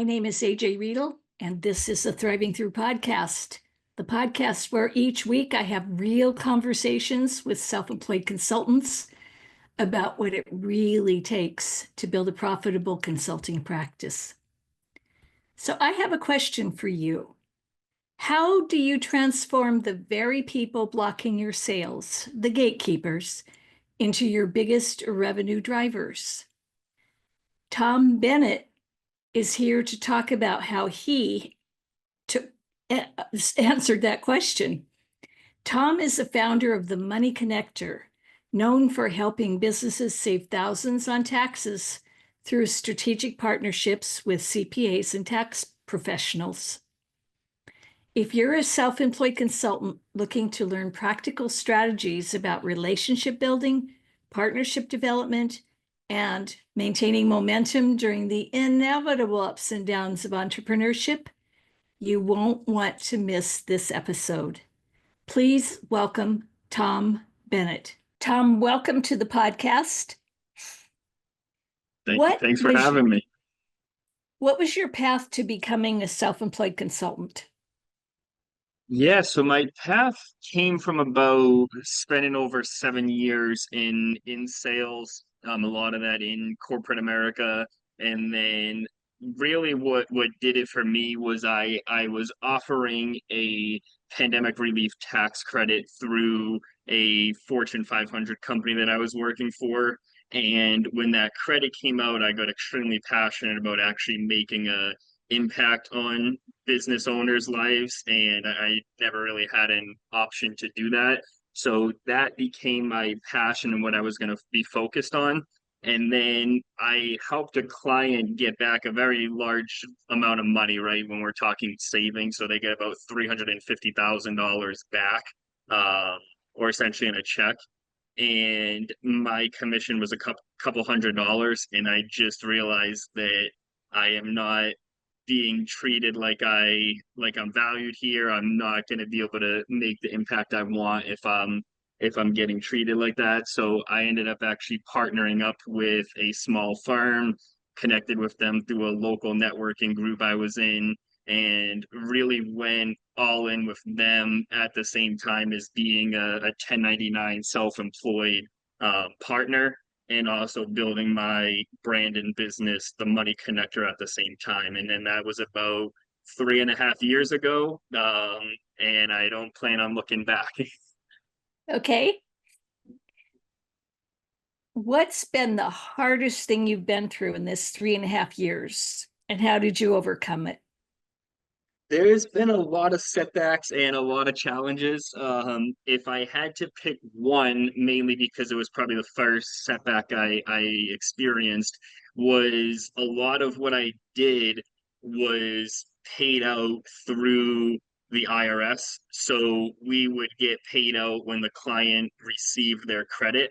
My name is AJ Riedel, and this is the Thriving Through podcast, the podcast where each week I have real conversations with self-employed consultants about what it really takes to build a profitable consulting practice. So I have a question for you. How do you transform the very people blocking your sales, the gatekeepers, into your biggest revenue drivers? Tom Bennett is here to talk about how he answered that question. Tom is the founder of the Money Connector, known for helping businesses save thousands on taxes through strategic partnerships with CPAs and tax professionals. If you're a self-employed consultant looking to learn practical strategies about relationship building, partnership development, and maintaining momentum during the inevitable ups and downs of entrepreneurship, you won't want to miss this episode. Please welcome Tom Bennett. Tom, welcome to the podcast. Thanks for having me. What was your path to becoming a self-employed consultant? Yeah, so my path came from about spending over 7 years in sales, a lot of that in corporate America, and then really what did it for me was I was offering a pandemic relief tax credit through a Fortune 500 company that I was working for. And when that credit came out, I got extremely passionate about actually making a impact on business owners' lives, and I never really had an option to do that. So that became my passion and what I was going to be focused on. And then I helped a client get back a very large amount of money, right? When we're talking savings, so they get about $350,000 back, or essentially in a check. And my commission was a couple $100, and I just realized that I am not being treated like I'm valued here. I'm not going to be able to make the impact I want if I'm getting treated like that. So I ended up actually partnering up with a small firm, connected with them through a local networking group I was in, and really went all in with them at the same time as being a 1099 self-employed partner, and also building my brand and business, the Money Connector, at the same time. And then that was about 3.5 years ago, and I don't plan on looking back. Okay. What's been the hardest thing you've been through in this 3.5 years, and how did you overcome it? There's been a lot of setbacks and a lot of challenges. If I had to pick one, mainly because it was probably the first setback I experienced, was a lot of what I did was paid out through the IRS. So we would get paid out when the client received their credit.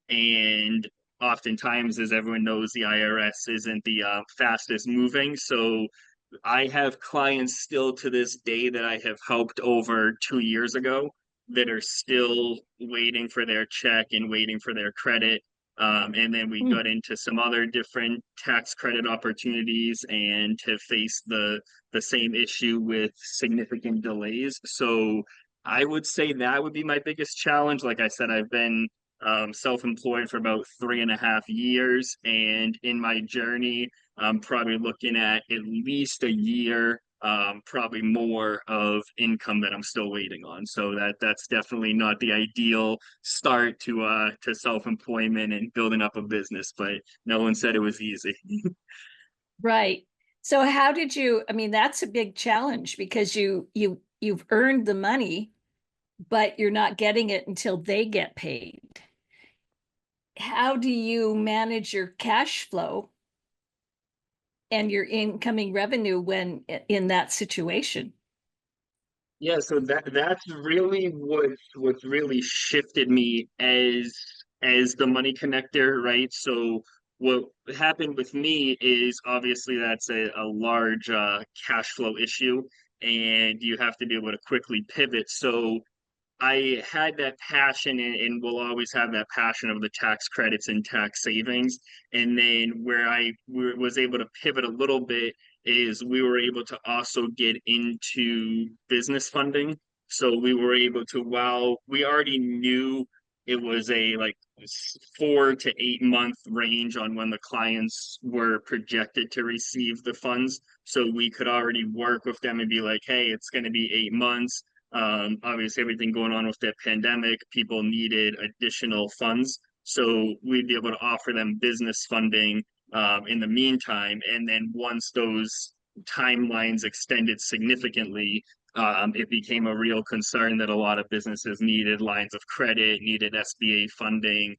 And oftentimes, as everyone knows, the IRS isn't the fastest moving. So I have clients still to this day that I have helped over 2 years ago that are still waiting for their check and waiting for their credit. And then we got into some other different tax credit opportunities and have faced the same issue with significant delays. So I would say that would be my biggest challenge. Like I said, I've been self-employed for about 3.5 years, and in my journey, I'm probably looking at least a year, probably more, of income that I'm still waiting on. So that's definitely not the ideal start to self-employment and building up a business, but no one said it was easy. Right. So how did you, I mean, that's a big challenge because you've earned the money, but you're not getting it until they get paid. How do you manage your cash flow and your incoming revenue when in that situation? Yeah, so that's really what really shifted me as the Money Connector, right? So what happened with me is, obviously, that's a large cash flow issue, and you have to be able to quickly pivot. So I had that passion, and will always have that passion of the tax credits and tax savings. And then where I was able to pivot a little bit is we were able to also get into business funding. So we were able to, while we already knew it was a like 4 to 8 month range on when the clients were projected to receive the funds. So we could already work with them and be like, hey, it's going to be 8 months. Obviously, everything going on with the pandemic, people needed additional funds. So we'd be able to offer them business funding in the meantime. And then once those timelines extended significantly, it became a real concern that a lot of businesses needed lines of credit, needed SBA funding,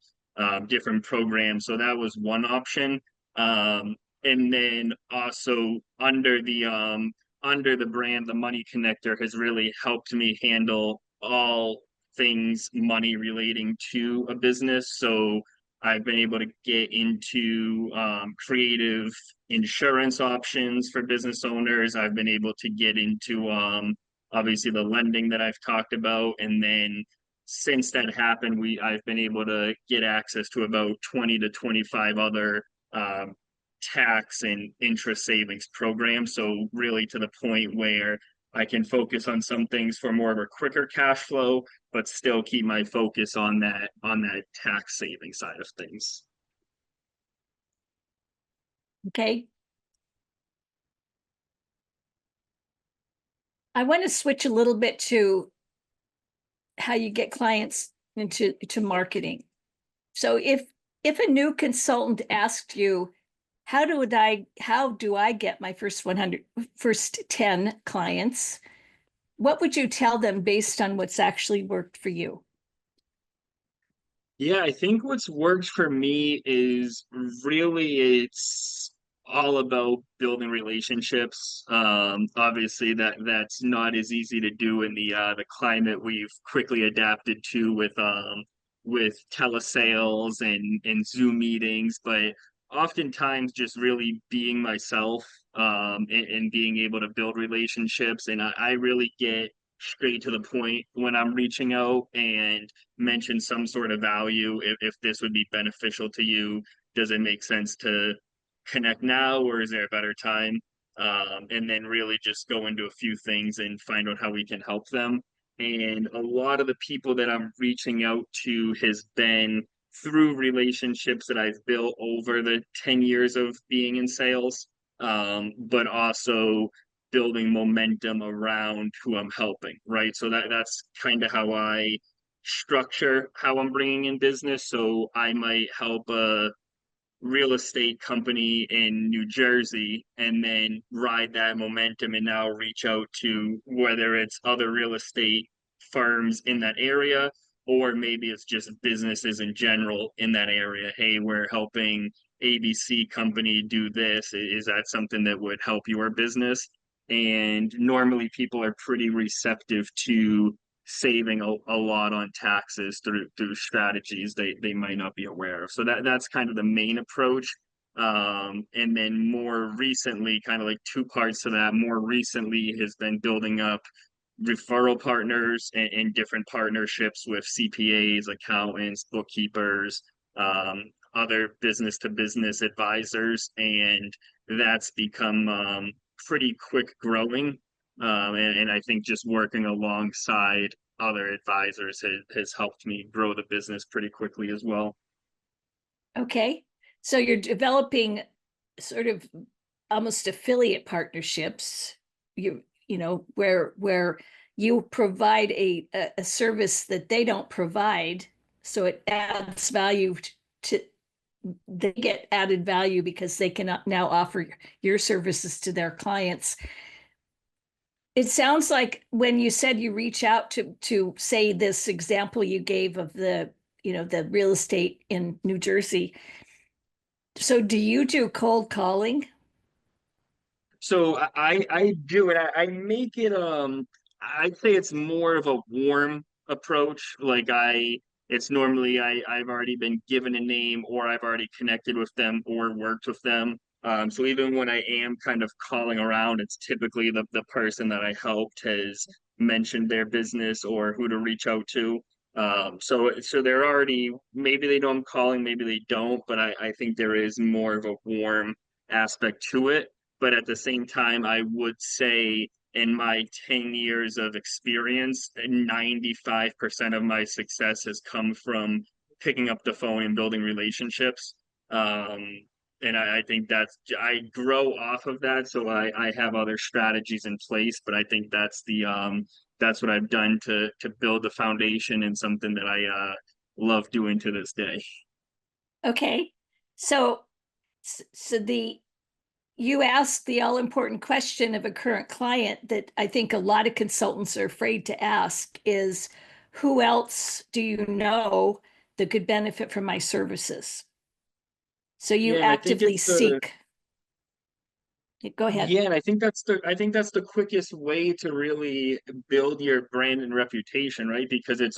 different programs. So that was one option. And then also under the brand, the Money Connector has really helped me handle all things money relating to a business. So I've been able to get into creative insurance options for business owners. I've been able to get into obviously the lending that I've talked about. And then since that happened, I've been able to get access to about 20 to 25 other tax and interest savings programs. So really to the point where I can focus on some things for more of a quicker cash flow, but still keep my focus on that tax saving side of things. Okay. I want to switch a little bit to how you get clients into marketing. So if a new consultant asked you, how do I get my first 10 clients? What would you tell them based on what's actually worked for you? Yeah, I think what's worked for me is really it's all about building relationships. Obviously that's not as easy to do in the climate we've quickly adapted to with telesales and Zoom meetings, but oftentimes just really being myself and being able to build relationships. And I really get straight to the point when I'm reaching out and mention some sort of value. If this would be beneficial to you, does it make sense to connect now, or is there a better time? And then really just go into a few things and find out how we can help them. And a lot of the people that I'm reaching out to has been through relationships that I've built over the 10 years of being in sales, but also building momentum around who I'm helping, right? So that's kind of how I structure how I'm bringing in business. So I might help a real estate company in New Jersey and then ride that momentum and now reach out to whether it's other real estate firms in that area or maybe it's just businesses in general in that area. Hey, we're helping ABC company do this. Is that something that would help your business? And normally people are pretty receptive to saving a lot on taxes through strategies they might not be aware of. So that's kind of the main approach. And then more recently, kind of like two parts to that, more recently has been building up referral partners and different partnerships with CPAs, accountants, bookkeepers, other business to business advisors. And that's become pretty quick growing. And I think just working alongside other advisors has helped me grow the business pretty quickly as well. Okay. So you're developing sort of almost affiliate partnerships, where you provide a service that they don't provide. So it adds value to, they get added value because they can now offer your services to their clients. It sounds like when you said you reach out to say this example you gave of the real estate in New Jersey. So do you do cold calling? So I do it. I make it I'd say it's more of a warm approach. Like it's normally I've already been given a name or I've already connected with them or worked with them. So even when I am kind of calling around, it's typically the person that I helped has mentioned their business or who to reach out to. So they're already, maybe they know I'm calling, maybe they don't, but I think there is more of a warm aspect to it. But at the same time, I would say in my 10 years of experience, 95% of my success has come from picking up the phone and building relationships. Um, and I think I grow off of that. So I have other strategies in place, but I think that's what I've done to build the foundation and something that I love doing to this day. Okay. So, you asked the all important question of a current client that I think a lot of consultants are afraid to ask is, who else do you know that could benefit from my services? So you Yeah, and I think actively it's the seek. Go ahead. Yeah, and I think that's the quickest way to really build your brand and reputation, right? Because it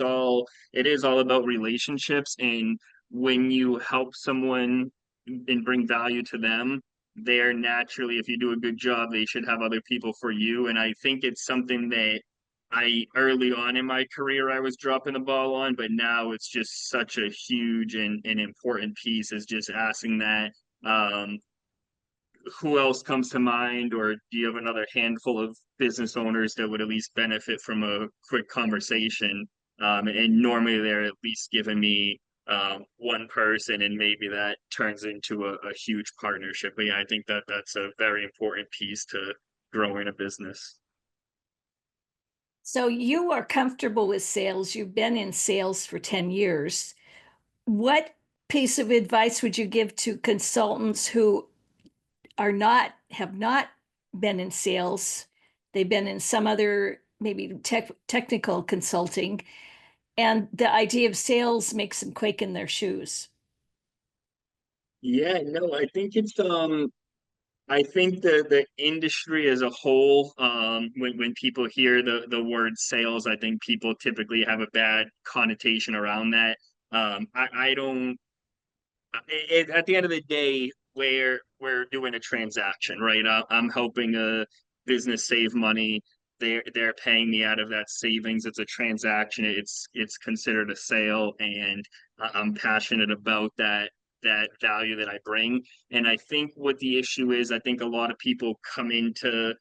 is all about relationships, and when you help someone and bring value to them, they're naturally, if you do a good job, they should have other people for you. And I think it's something that I early on in my career I was dropping the ball on, but now it's just such a huge and important piece is just asking that. Who else comes to mind, or do you have another handful of business owners that would at least benefit from a quick conversation? And normally they're at least giving me one person, and maybe that turns into a huge partnership. But yeah, I think that that's a very important piece to growing a business. So you are comfortable with sales. You've been in sales for 10 years. What piece of advice would you give to consultants who have not been in sales? They've been in some other maybe technical consulting, and the idea of sales makes them quake in their shoes. Yeah, no, I think the industry as a whole, when people hear the word sales, I think people typically have a bad connotation around that. I don't. At the end of the day, we're doing a transaction, right? I'm helping a business save money. They're paying me out of that savings. It's a transaction. It's considered a sale, and I'm passionate about that value that I bring. And I think what the issue is, I think a lot of people come into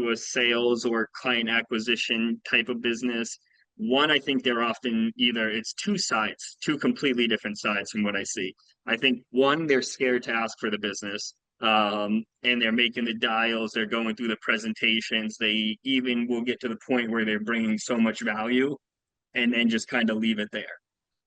a sales or client acquisition type of business. One, I think they're often either it's two sides, two completely different sides from what I see. I think one, they're scared to ask for the business. And they're making the dials, they're going through the presentations. They even will get to the point where they're bringing so much value and then just kind of leave it there.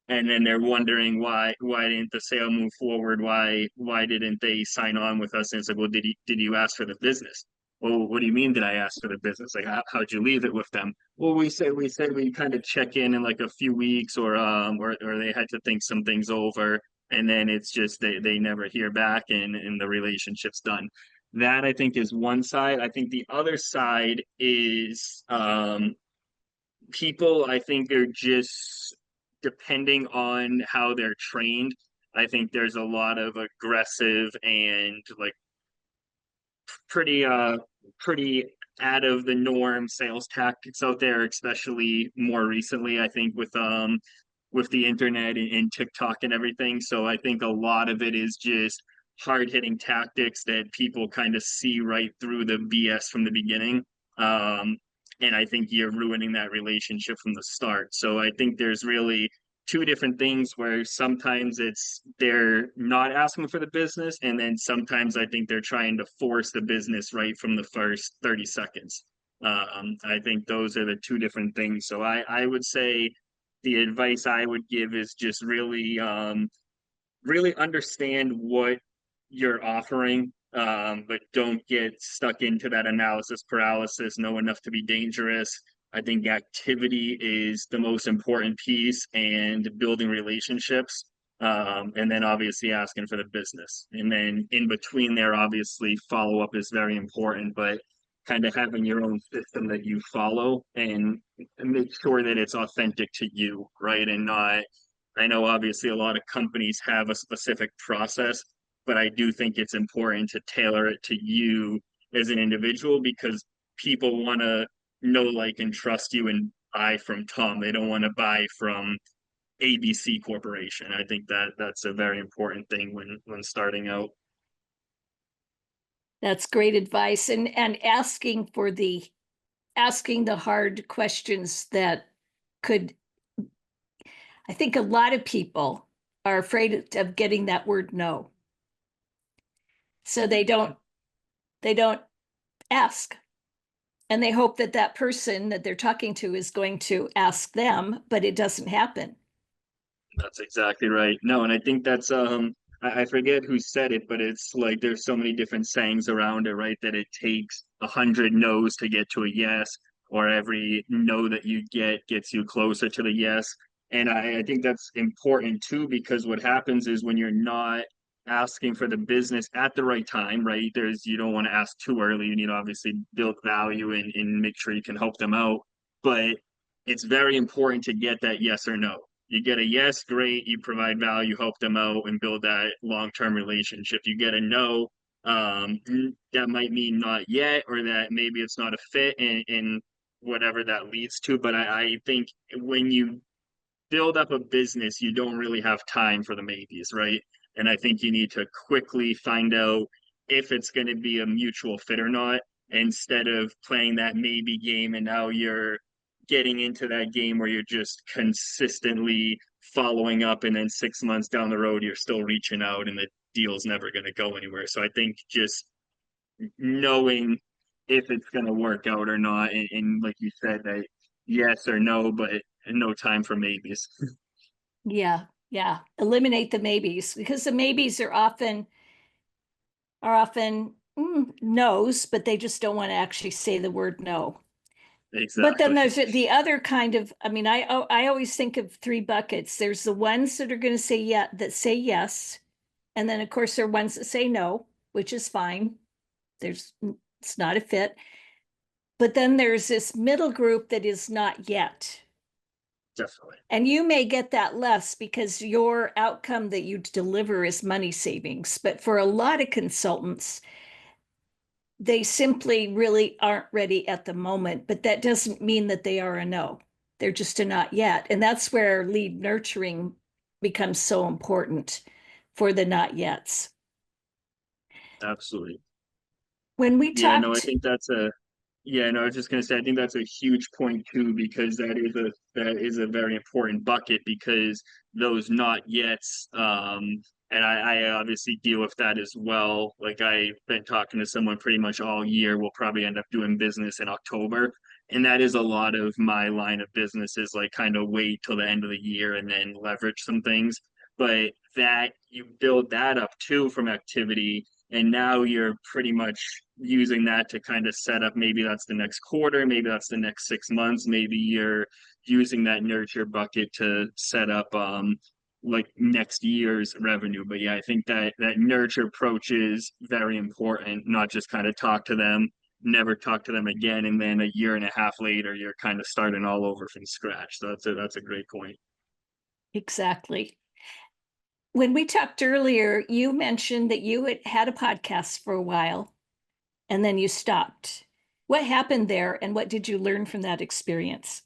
And then they're wondering why didn't the sale move forward? Why didn't they sign on with us? And it's like, well, did you ask for the business? Well, what do you mean did I ask for the business? Like how'd you leave it with them? Well, we said we kind of check in like a few weeks, or they had to think some things over, and then it's just they never hear back, and the relationship's done. That I think is one side. I think the other side is people, I think they're just depending on how they're trained. I think there's a lot of aggressive and like pretty pretty out of the norm sales tactics out there, especially more recently, I think with the internet and TikTok and everything. So I think a lot of it is just hard hitting tactics that people kind of see right through the BS from the beginning. Um, and I think you're ruining that relationship from the start. So I think there's really two different things where sometimes it's they're not asking for the business, and then sometimes I think they're trying to force the business right from the first 30 seconds. I think those are the two different things. So I would say the advice I would give is just really understand what you're offering, but don't get stuck into that analysis paralysis, know enough to be dangerous. I think activity is the most important piece and building relationships. And then obviously asking for the business. And then in between there, obviously follow up is very important, but kind of having your own system that you follow and make sure that it's authentic to you, right? And not I know obviously a lot of companies have a specific process, but I do think it's important to tailor it to you as an individual because people want to know, like, and trust you and buy from Tom. They don't want to buy from ABC Corporation. I think that that's a very important thing when starting out. That's great advice. And asking the hard questions that could, I think a lot of people are afraid of getting that word no. So they don't ask. And they hope that that person that they're talking to is going to ask them, but it doesn't happen. That's exactly right. No, and I think that's I forget who said it, but it's like there's so many different sayings around it, right? That it takes 100 no's to get to a yes, or every no that you get gets you closer to the yes. And I think that's important too, because what happens is when you're not asking for the business at the right time, right? You don't want to ask too early. You need to obviously build value and make sure you can help them out. But it's very important to get that yes or no. You get a yes, great, you provide value, help them out, and build that long-term relationship. You get a no, that might mean not yet, or that maybe it's not a fit, and whatever that leads to. But I think when you build up a business, you don't really have time for the maybes, right? And I think you need to quickly find out if it's going to be a mutual fit or not, instead of playing that maybe game and now you're getting into that game where you're just consistently following up, and then 6 months down the road you're still reaching out and the deal's never going to go anywhere. So I think just knowing if it's going to work out or not, and like you said, that yes or no, but no time for maybes. Yeah, yeah. Eliminate the maybes, because the maybes are often no's, but they just don't want to actually say the word no. But then Exactly. there's the other kind of, I mean, I always think of three buckets. There's the ones that are going to say yeah, that say yes. And then of course there are ones that say no, which is fine. It's not a fit. But then there's this middle group that is not yet. Definitely. And you may get that less because your outcome that you deliver is money savings. But for a lot of consultants, they simply really aren't ready at the moment, but that doesn't mean that they are a no. They're just a not yet. And that's where lead nurturing becomes so important for the not yets. Absolutely. When we Yeah, no, I talked, think that's a yeah, no, I was just gonna say I think that's a huge point too, because that is a very important bucket, because those not yets, and I obviously deal with that as well. Like I've been talking to someone pretty much all year. We'll probably end up doing business in October. And that is a lot of my line of business, is like kind of wait till the end of the year and then leverage some things. But that you build that up too from activity, and now you're pretty much using that to kind of set up, maybe that's the next quarter, maybe that's the next 6 months, maybe you're using that nurture bucket to set up like next year's revenue. But yeah, I think that nurture approach is very important, not just kind of talk to them, never talk to them again, and then a year and a half later you're kind of starting all over from scratch. So that's a great point. exactly. When we talked earlier, you mentioned that you had a podcast for a while and then you stopped. What happened there and what did you learn from that experience?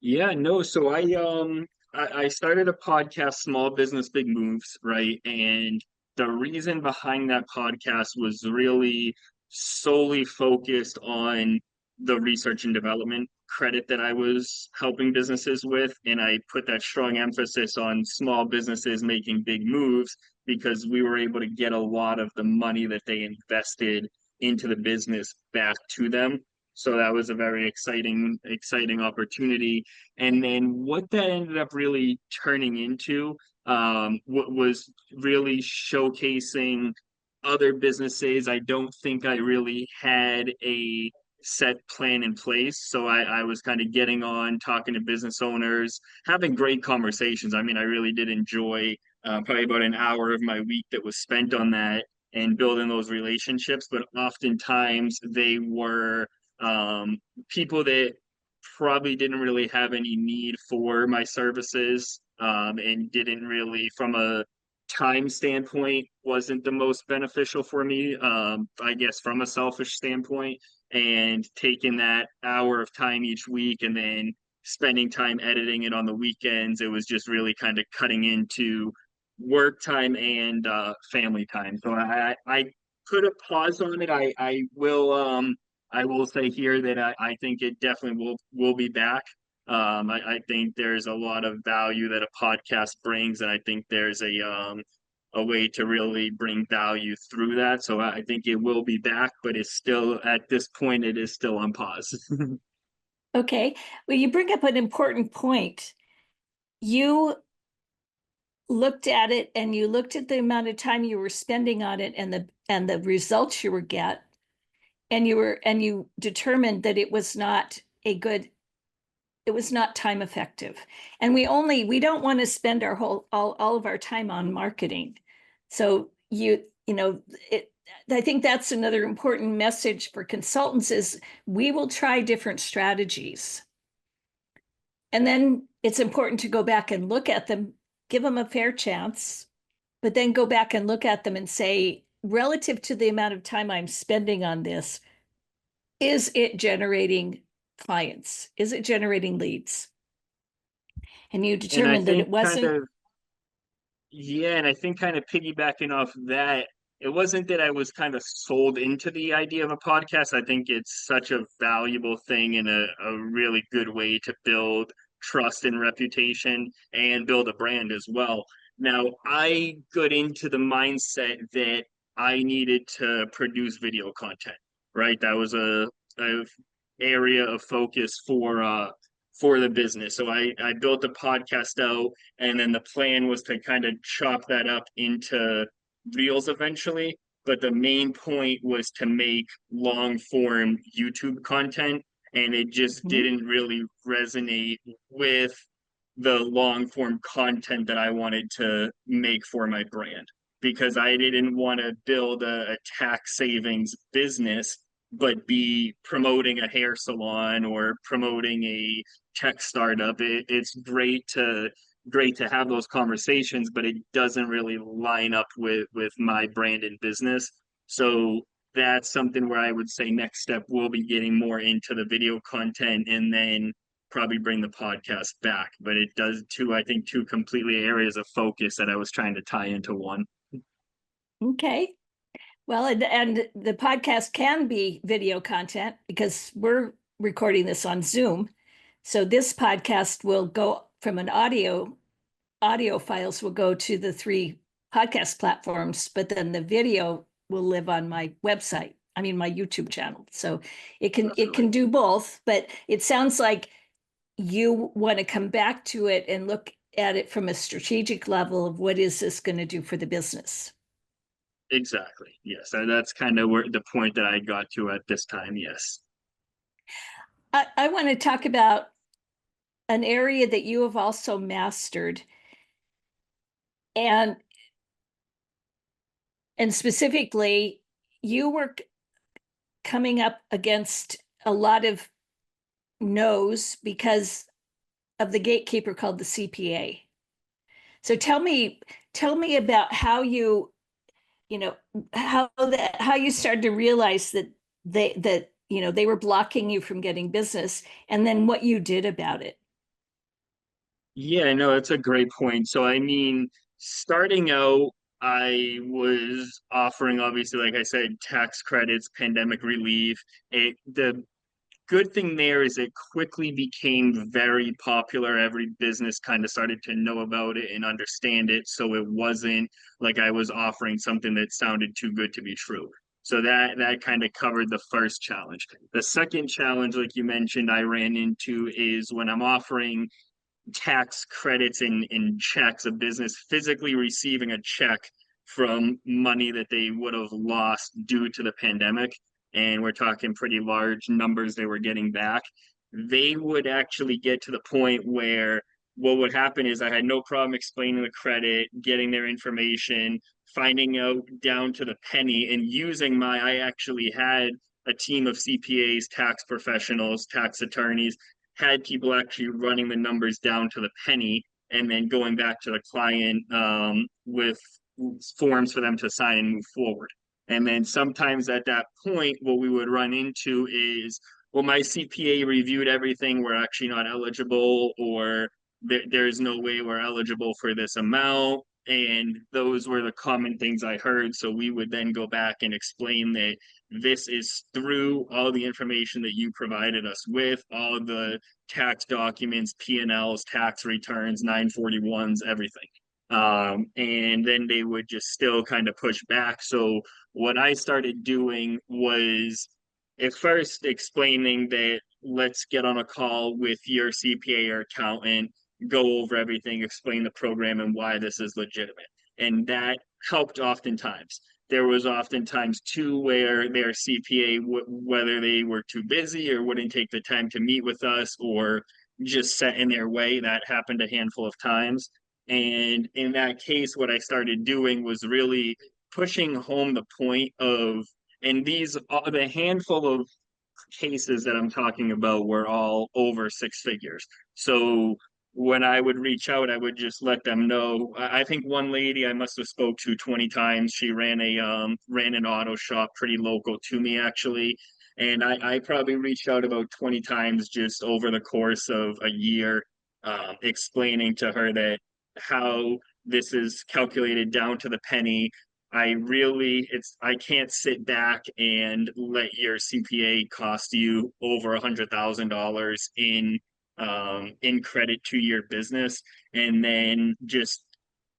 Yeah, no, so I started a podcast, Small Business Big Moves, right? And the reason behind that podcast was really solely focused on the research and development credit that I was helping businesses with. And I put that strong emphasis on small businesses making big moves, because we were able to get a lot of the money that they invested into the business back to them. So that was a very exciting opportunity. And then what that ended up really turning into, what was really showcasing other businesses. I don't think I really had a set plan in place. So I was kind of getting on, talking to business owners, having great conversations. I mean, I really did enjoy probably about an hour of my week that was spent on that and building those relationships. But oftentimes they were um, people that probably didn't really have any need for my services, and didn't really, from a time standpoint, wasn't the most beneficial for me, I guess from a selfish standpoint. And taking that hour of time each week and then spending time editing it on the weekends, it was just really kind of cutting into work time and family time. So I put a pause on it. I will say here that I think it definitely will be back. I think there's a lot of value that a podcast brings, and I think there's a way to really bring value through that. So I think it will be back, but it's still at this point it is still on pause. Okay. Well, you bring up an important point. You looked at it and you looked at the amount of time you were spending on it and the results you were get, and you determined that it was not time effective. And we don't want to spend all of our time on marketing. So I think that's another important message for consultants is we will try different strategies. And then it's important to go back and look at them, give them a fair chance, but then go back and look at them and say, relative to the amount of time I'm spending on this, is it generating clients? Is it generating leads? And you And I determined that think it wasn't. yeah, and I think kind of piggybacking off that, it wasn't that I was kind of sold into the idea of a podcast. I think it's such a valuable thing and a really good way to build trust and reputation and build a brand as well. Now, I got into the mindset that I needed to produce video content, right? That was a area of focus for the business. So I built a podcast out, and then the plan was to kind of chop that up into reels eventually. But the main point was to make long form YouTube content, and it just Mhm. didn't really resonate with the long form content that I wanted to make for my brand because I didn't want to build a tax savings business but be promoting a hair salon or promoting a tech startup. It's great to have those conversations, but it doesn't really line up with my brand and business. So that's something where I would say next step will be getting more into the video content and then probably bring the podcast back. But it does I think two completely areas of focus that I was trying to tie into one. Okay. Well, and the podcast can be video content because we're recording this on Zoom. So this podcast will go from an audio files will go to the three podcast platforms, but then the video will live on my website. I mean, my YouTube channel. So it can do both, but it sounds like you want to come back to it and look at it from a strategic level of what is this going to do for the business. Exactly. Yes. That's kind of where the point that I got to at this time. Yes. I want to talk about an area that you have also mastered, and specifically you were coming up against a lot of no's because of the gatekeeper called the CPA. So tell me about how you know how you started to realize that they were blocking you from getting business, and then what you did about it. Yeah, no, that's a great point. So, I mean, starting out, I was offering, obviously, like I said, tax credits, pandemic relief. The good thing there is it quickly became very popular. Every business kind of started to know about it and understand it. So it wasn't like I was offering something that sounded too good to be true. So that kind of covered the first challenge. The second challenge, like you mentioned, I ran into is when I'm offering tax credits in checks, a business physically receiving a check from money that they would have lost due to the pandemic. And we're talking pretty large numbers they were getting back. They would actually get to the point where what would happen is I had no problem explaining the credit, getting their information, finding out down to the penny, and I actually had a team of CPAs, tax professionals, tax attorneys had people actually running the numbers down to the penny and then going back to the client with forms for them to sign and move forward. And then sometimes at that point, what we would run into is, well, my CPA reviewed everything. We're actually not eligible, or there's no way we're eligible for this amount. And those were the common things I heard. So we would then go back and explain that this is through all the information that you provided us with, all the tax documents, P&Ls, tax returns, 941s, everything. And then they would just still kind of push back. So what I started doing was at first explaining that let's get on a call with your CPA or accountant, go over everything, explain the program and why this is legitimate. And that helped oftentimes. There was oftentimes too where their CPA, whether they were too busy or wouldn't take the time to meet with us or just set in their way. That happened a handful of times. And in that case, what I started doing was really pushing home the point of, and these, the handful of cases that I'm talking about were all over six figures. So when I would reach out, I would just let them know. I think one lady I must have spoke to 20 times. She ran an auto shop pretty local to me actually. And I probably reached out about 20 times just over the course of a year, explaining to her that how this is calculated down to the penny. I can't sit back and let your CPA cost you over $100,000 in credit to your business, and then just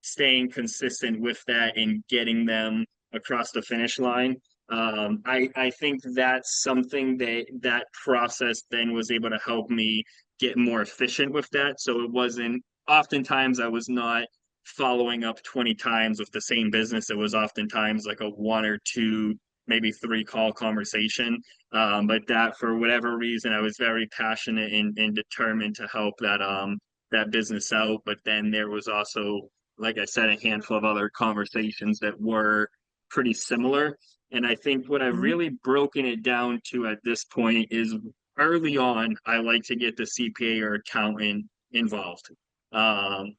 staying consistent with that and getting them across the finish line. I think that's something that process then was able to help me get more efficient with that. So it wasn't, oftentimes I was not following up 20 times with the same business. It was oftentimes like a one or two, maybe three call conversation. But that for whatever reason, I was very passionate and determined to help that business out. But then there was also, like I said, a handful of other conversations that were pretty similar. And I think what I've Mhm. really broken it down to at this point is early on, I like to get the CPA or accountant involved. Um,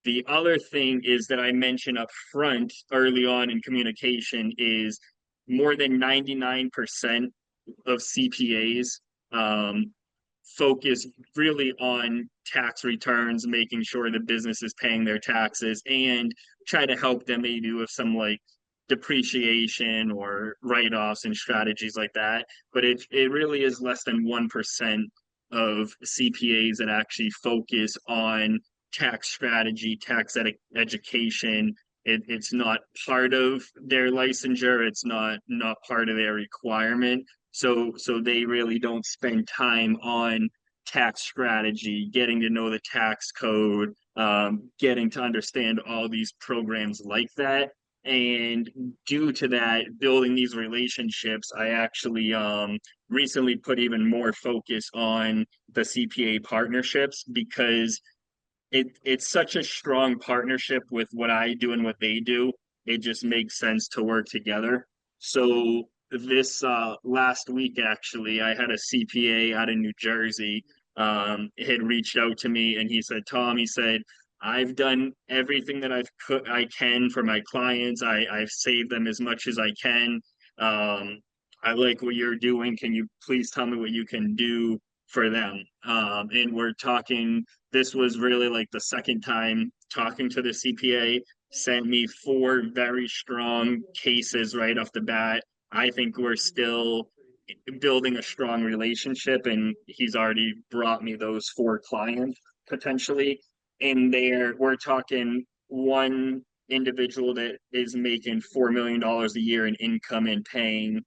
the other thing is that I mentioned up front early on in communication is more than 99% of CPAs focus really on tax returns, making sure the business is paying their taxes, and try to help them maybe with some like depreciation or write-offs and strategies like that. But it really is less than 1% of CPAs that actually focus on tax strategy, education. It's not part of their licensure. It's not part of their requirement. So they really don't spend time on tax strategy, getting to know the tax code, getting to understand all these programs like that. And due to that, building these relationships, I actually recently put even more focus on the CPA partnerships because it's such a strong partnership with what I do and what they do. It just makes sense to work together. So this last week, actually, I had a CPA out of New Jersey had reached out to me, and he said, Tom, he said, I've done everything that I can for my clients. I've saved them as much as I can. Um, I like what you're doing. Can you please tell me what you can do for them? And we're talking, this was really like the second time talking to the CPA, sent me four very strong cases right off the bat. I think we're still building a strong relationship, and he's already brought me those four clients potentially. And there, we're talking one individual that is making $4 million a year in income and paying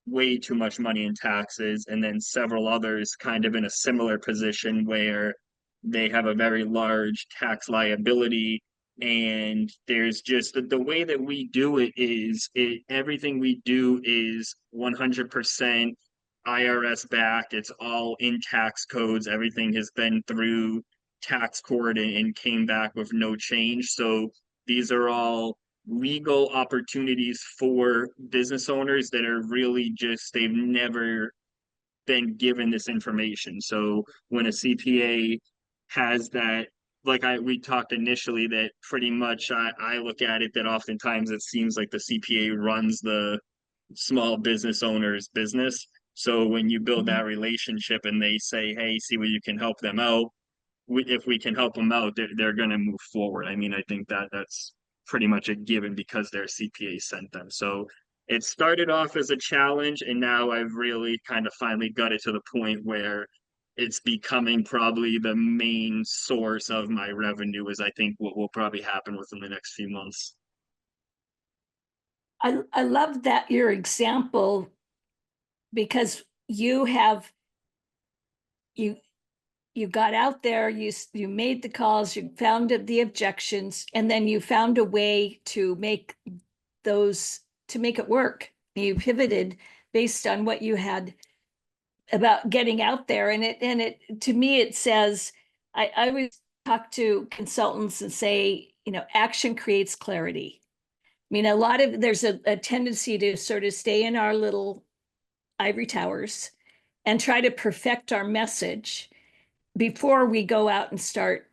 way too much money in taxes, and then several others kind of in a similar position where they have a very large tax liability. And there's just the way that we do it is everything we do is 100% IRS backed. It's all in tax codes. Everything has been through tax court and came back with no change. So these are all legal opportunities for business owners that are really just, they've never been given this information. So when a CPA has that, like we talked initially, that pretty much I look at it that oftentimes it seems like the CPA runs the small business owner's business. So when you build Mhm. that relationship and they say, hey, see where you can help them out, if we can help them out, they're going to move forward. I mean, I think that's pretty much a given because their CPA sent them. So it started off as a challenge, and now I've really kind of finally got it to the point where it's becoming probably the main source of my revenue, is I think what will probably happen within the next few months. I love that your example, because you have you you got out there, you made the calls, you found the objections, and then you found a way to make it work. You pivoted based on what you had about getting out there. And it to me, it says, I always talk to consultants and say, action creates clarity. I mean, there's a tendency to sort of stay in our little ivory towers and try to perfect our message before we go out and start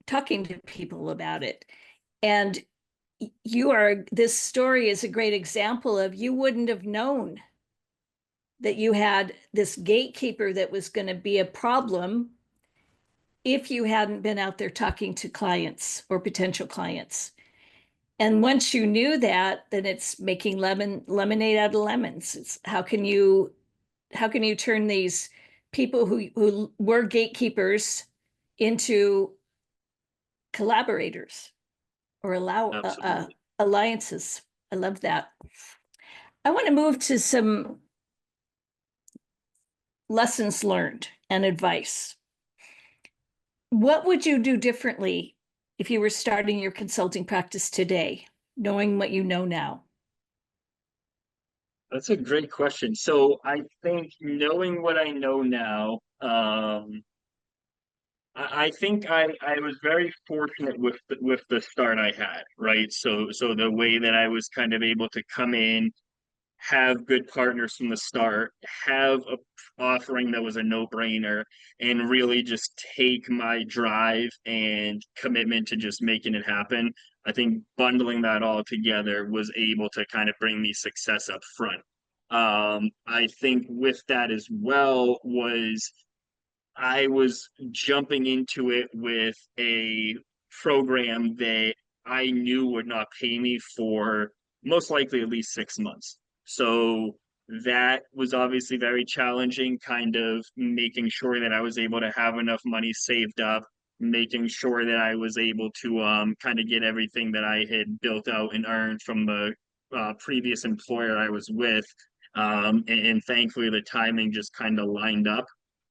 talking to people about it. And this story is a great example of, you wouldn't have known that you had this gatekeeper that was going to be a problem if you hadn't been out there talking to clients or potential clients. And once you knew that, then it's making lemonade out of lemons. It's how can you turn these people who were gatekeepers into collaborators or alliances. I love that. I want to move to some lessons learned and advice. What would you do differently if you were starting your consulting practice today, knowing what you know now? That's a great question. So I think knowing what I know now, I think I was very fortunate with the start I had, right? So the way that I was kind of able to come in, have good partners from the start, have a offering that was a no-brainer, and really just take my drive and commitment to just making it happen. I think bundling that all together was able to kind of bring me success up front. I think with that as well was I was jumping into it with a program that I knew would not pay me for most likely at least 6 months. So that was obviously very challenging, kind of making sure that I was able to have enough money saved up, making sure that I was able to kind of get everything that I had built out and earned from the previous employer I was with. And thankfully, the timing just kind of lined up.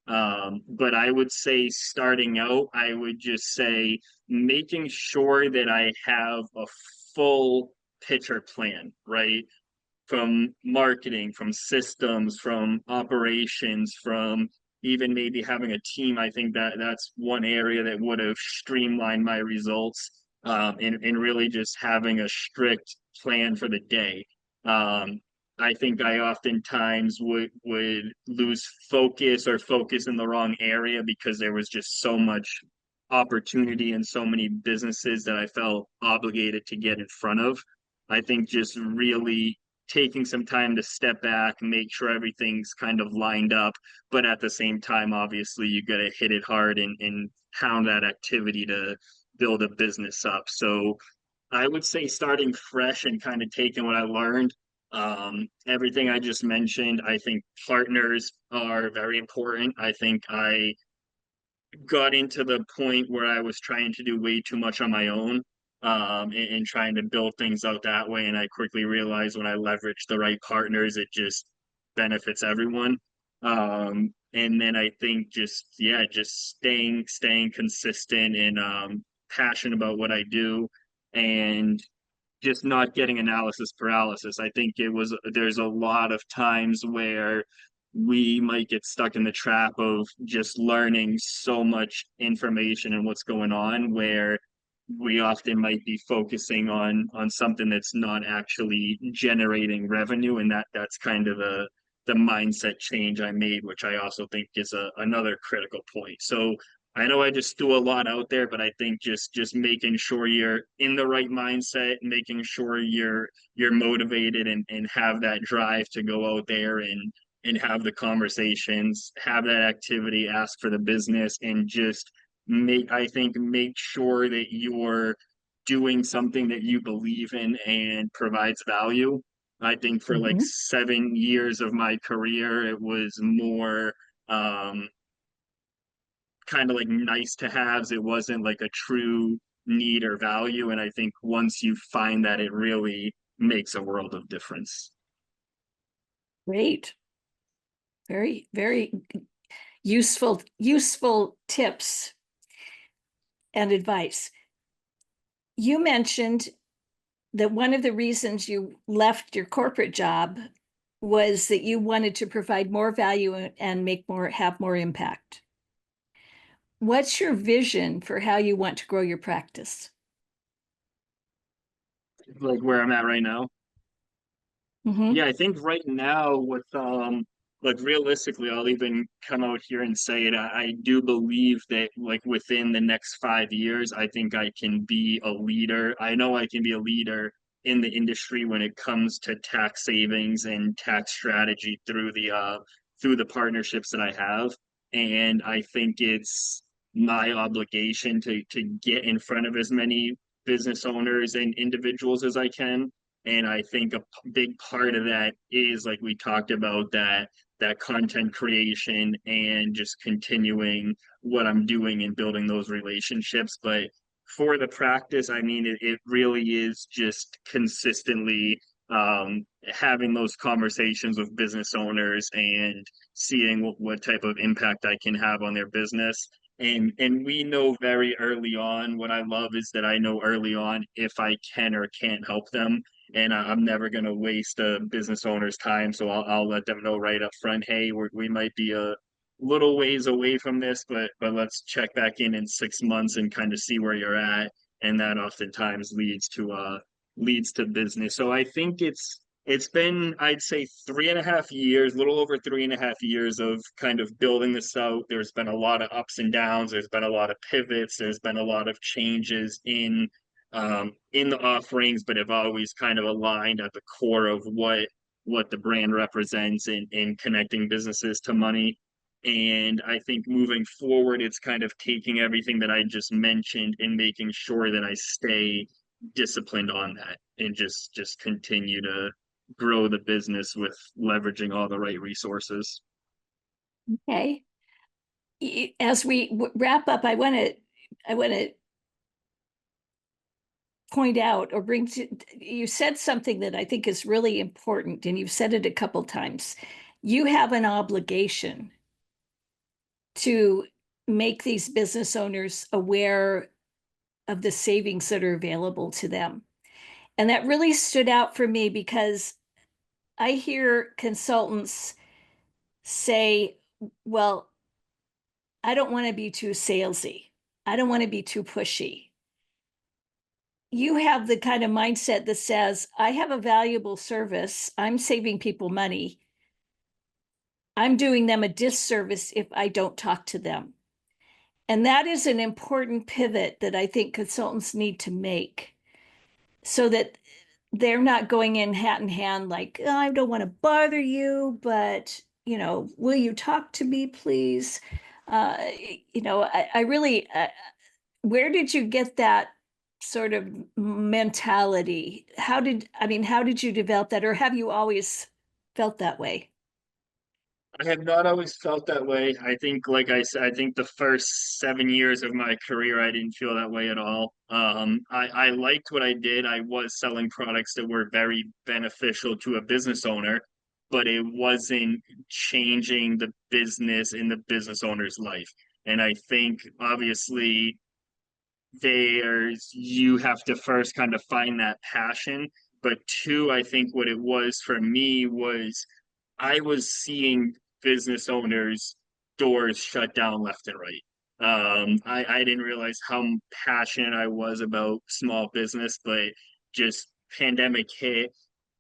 But I would say starting out, I would just say making sure that I have a full picture plan, right? From marketing, from systems, from operations, from even maybe having a team. I think that's one area that would have streamlined my results, and really just having a strict plan for the day. Um, I think I oftentimes would lose focus or focus in the wrong area because there was just so much opportunity and so many businesses that I felt obligated to get in front of. I think just really taking some time to step back, make sure everything's kind of lined up, but at the same time, obviously, you got to hit it hard and pound that activity to build a business up. So I would say starting fresh and kind of taking what I learned, everything I just mentioned. I think partners are very important. I think I got into the point where I was trying to do way too much on my own, and trying to build things out that way. And I quickly realized when I leverage the right partners, it just benefits everyone. And then I think just, yeah, just staying consistent and passionate about what I do, and just not getting analysis paralysis. I think there's a lot of times where we might get stuck in the trap of just learning so much information and what's going on, where we often might be focusing on something that's not actually generating revenue. And that's kind of the mindset change I made, which I also think is another critical point. So I know I just threw a lot out there, but I think just making sure you're in the right mindset, making sure you're motivated and have that drive to go out there and have the conversations, have that activity, ask for the business, and just make sure that you're doing something that you believe in and provides value. I think for like Mhm. 7 years of my career, it was more um, kind of like nice to haves. It wasn't like a true need or value. And I think once you find that, it really makes a world of difference. Great. Very, very useful tips and advice. You mentioned that one of the reasons you left your corporate job was that you wanted to provide more value and have more impact. What's your vision for how you want to grow your practice? Like where I'm at right now. Mm-hmm. Yeah, I think right now with like realistically, I'll even come out here and say it. I do believe that like within the next 5 years, I think I can be a leader. I know I can be a leader in the industry when it comes to tax savings and tax strategy through the partnerships that I have. And I think it's my obligation to get in front of as many business owners and individuals as I can. And I think a big part of that is like we talked about that content creation and just continuing what I'm doing and building those relationships. But for the practice, I mean, it really is just consistently having those conversations with business owners and seeing what type of impact I can have on their business. And we know very early on. What I love is that I know early on if I can or can't help them, and I'm never going to waste a business owner's time. So I'll let them know right up front, hey, we might be a little ways away from this, but let's check back in 6 months and kind of see where you're at. And that oftentimes leads to business. So I think it's been, I'd say, 3.5 years, a little over 3.5 years of kind of building this out. There's been a lot of ups and downs. There's been a lot of pivots. There's been a lot of changes in the offerings, but have always kind of aligned at the core of what the brand represents in connecting businesses to money. And I think moving forward, it's kind of taking everything that I just mentioned and making sure that I stay disciplined on that and just continue to grow the business with leveraging all the right resources. Okay. As we wrap up, I want to point out or bring to you said something that I think is really important, and you've said it a couple times. You have an obligation to make these business owners aware of the savings that are available to them. And that really stood out for me because I hear consultants say, well, I don't want to be too salesy. I don't want to be too pushy. You have the kind of mindset that says, I have a valuable service. I'm saving people money. I'm doing them a disservice if I don't talk to them. And that is an important pivot that I think consultants need to make so that they're not going in hat in hand like, oh, I don't want to bother you, but will you talk to me, please? Uh, I really, where did you get that sort of mentality? How did you develop that, or have you always felt that way? I have not always felt that way. I think, like I said, I think the first 7 years of my career, I didn't feel that way at all. I liked what I did. I was selling products that were very beneficial to a business owner, but it wasn't changing the business in the business owner's life. And I think, obviously, you have to first kind of find that passion. But two, I think what it was for me was I was seeing business owners' doors shut down left and right. I didn't realize how passionate I was about small business, but just pandemic hit,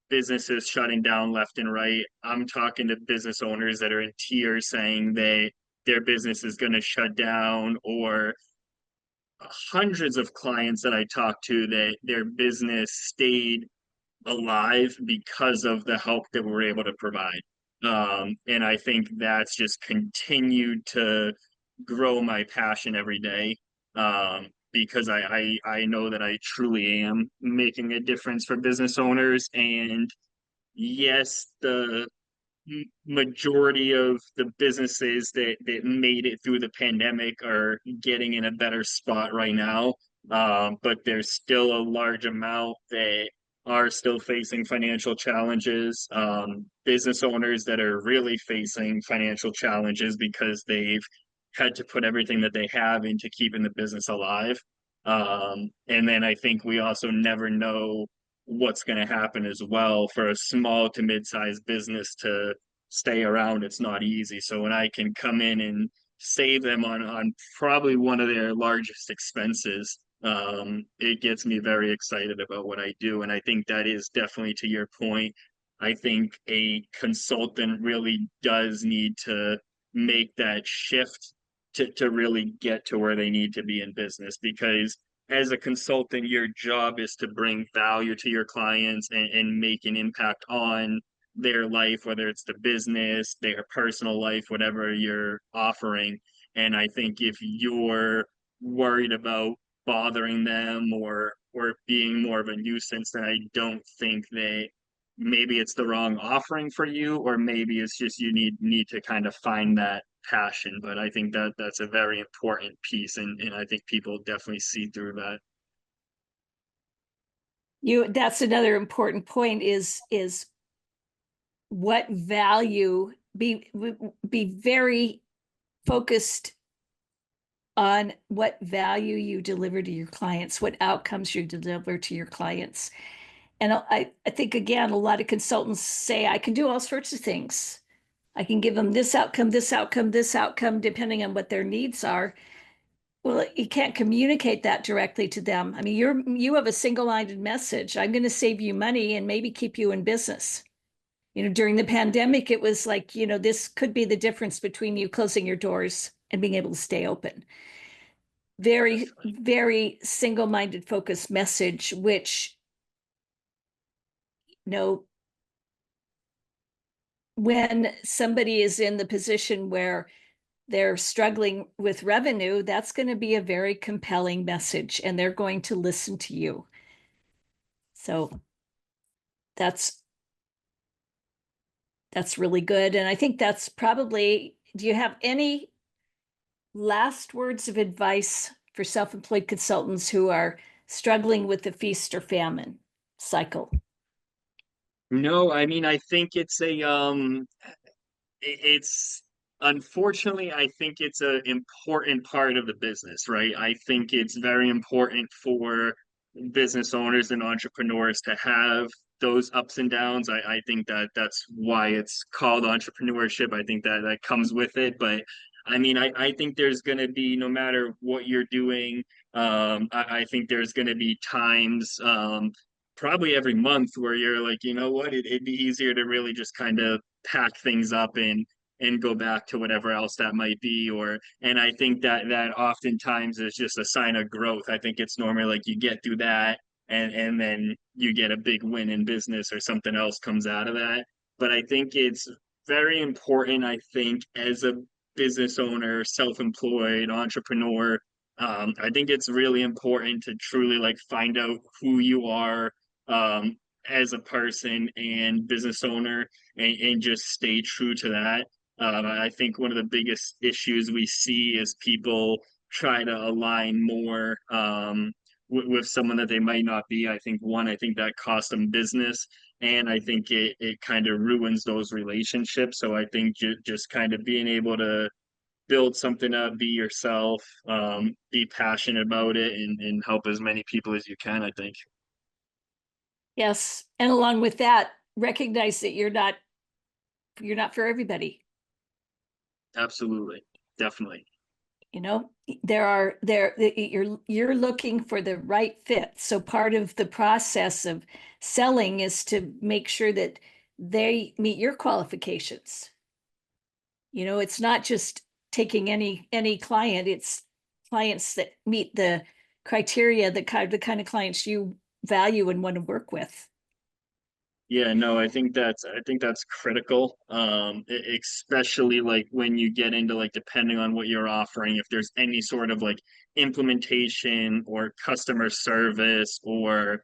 businesses shutting down left and right. I'm talking to business owners that are in tears saying their business is going to shut down, or hundreds of clients that I talked to that their business stayed alive because of the help that we're able to provide. And I think that's just continued to grow my passion every day. Because I know that I truly am making a difference for business owners. And yes, the majority of the businesses that made it through the pandemic are getting in a better spot right now. But there's still a large amount that are still facing financial challenges. Business owners that are really facing financial challenges because they've had to put everything that they have into keeping the business alive. And then I think we also never know what's going to happen as well. For a small to mid-sized business to stay around, it's not easy. So when I can come in and save them on probably one of their largest expenses, it gets me very excited about what I do. And I think that is definitely, to your point, I think a consultant really does need to make that shift to really get to where they need to be in business. Because as a consultant, your job is to bring value to your clients and make an impact on their life, whether it's the business, their personal life, whatever you're offering. And I think if you're worried about bothering them or being more of a nuisance, then I don't think that maybe it's the wrong offering for you, or maybe it's just you need to kind of find that passion. But I think that that's a very important piece, and I think people definitely see through that. That's another important point is what value, be very focused on what value you deliver to your clients, what outcomes you deliver to your clients. And I think, again, a lot of consultants say, I can do all sorts of things. I can give them this outcome, this outcome, this outcome, depending on what their needs are. Well, you can't communicate that directly to them. I mean, you have a single-minded message. I'm going to save you money and maybe keep you in business. During the pandemic, it was like, this could be the difference between you closing your doors and being able to stay open. Very, Definitely. very single-minded focused message, which, when somebody is in the position where they're struggling with revenue, that's going to be a very compelling message, and they're going to listen to you. So that's really good. And I think that's probably, do you have any last words of advice for self-employed consultants who are struggling with the feast or famine cycle? No, I mean, I think it's unfortunately, I think it's an important part of the business, right? I think it's very important for business owners and entrepreneurs to have those ups and downs. I think that that's why it's called entrepreneurship. I think that that comes with it. But I mean, I think there's going to be, no matter what you're doing, I think there's going to be times, probably every month, where you're like, you know what, it'd be easier to really just kind of pack things up and go back to whatever else that might be. Or and I think that oftentimes is just a sign of growth. I think it's normally like you get through that, and then you get a big win in business or something else comes out of that. But I think it's very important, I think, as a business owner, self-employed entrepreneur, I think it's really important to truly like find out who you are, um, as a person and business owner, and just stay true to that. I think one of the biggest issues we see is people try to align more, with someone that they might not be. I think that costs them business, and I think it kind of ruins those relationships. So I think just kind of being able to build something up, be yourself, be passionate about it, and help as many people as you can, I think. Yes. And along with that, recognize that you're not for everybody. Absolutely. Definitely. You're looking for the right fit. So part of the process of selling is to make sure that they meet your qualifications. It's not just taking any client, it's clients that meet the criteria, the kind of clients you value and want to work with. Yeah, no, I think that's critical. Especially like when you get into like depending on what you're offering, if there's any sort of like implementation or customer service or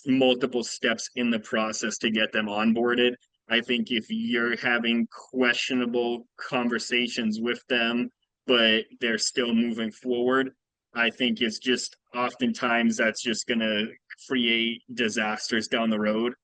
multiple steps in the process to get them onboarded. I think if you're having questionable conversations with them, but they're still moving forward, I think it's just oftentimes that's just gonna create disasters down the road.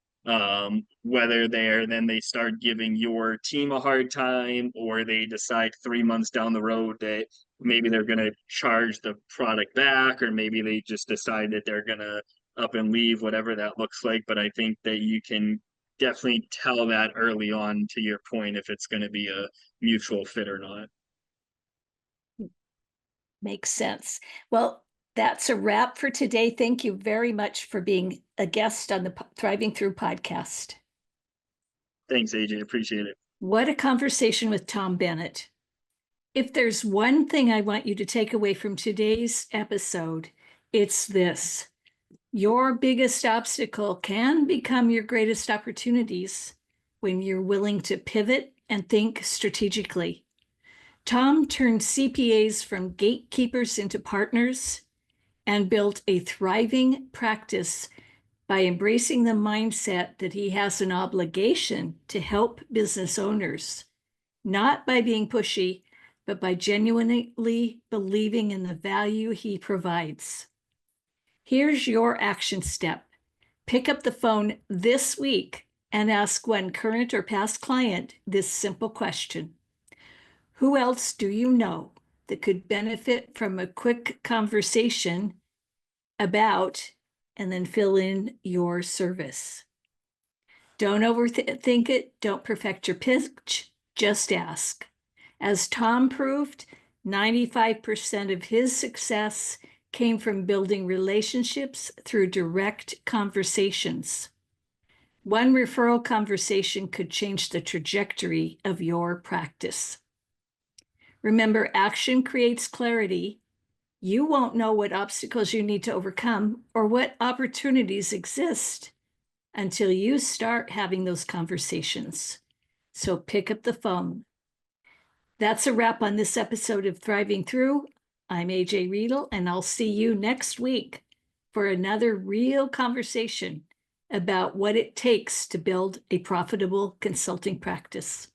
Whether they start giving your team a hard time, or they decide 3 months down the road that maybe they're going to charge the product back, or maybe they just decide that they're going to up and leave, whatever that looks like. But I think that you can definitely tell that early on, to your point, if it's going to be a mutual fit or not. Makes sense. Well, that's a wrap for today. Thank you very much for being a guest on the Thriving Through podcast. Thanks, AJ. Appreciate it. What a conversation with Tom Bennett. If there's one thing I want you to take away from today's episode, it's this: your biggest obstacle can become your greatest opportunities when you're willing to pivot and think strategically. Tom turned CPAs from gatekeepers into partners and built a thriving practice by embracing the mindset that he has an obligation to help business owners, not by being pushy, but by genuinely believing in the value he provides. Here's your action step. Pick up the phone this week and ask one current or past client this simple question: who else do you know that could benefit from a quick conversation about, and then fill in your service? Don't overthink it. Don't perfect your pitch. Just ask. As Tom proved, 95% of his success came from building relationships through direct conversations. One referral conversation could change the trajectory of your practice. Remember, action creates clarity. You won't know what obstacles you need to overcome or what opportunities exist until you start having those conversations. So pick up the phone. That's a wrap on this episode of Thriving Through. I'm AJ Riedel, and I'll see you next week for another real conversation about what it takes to build a profitable consulting practice.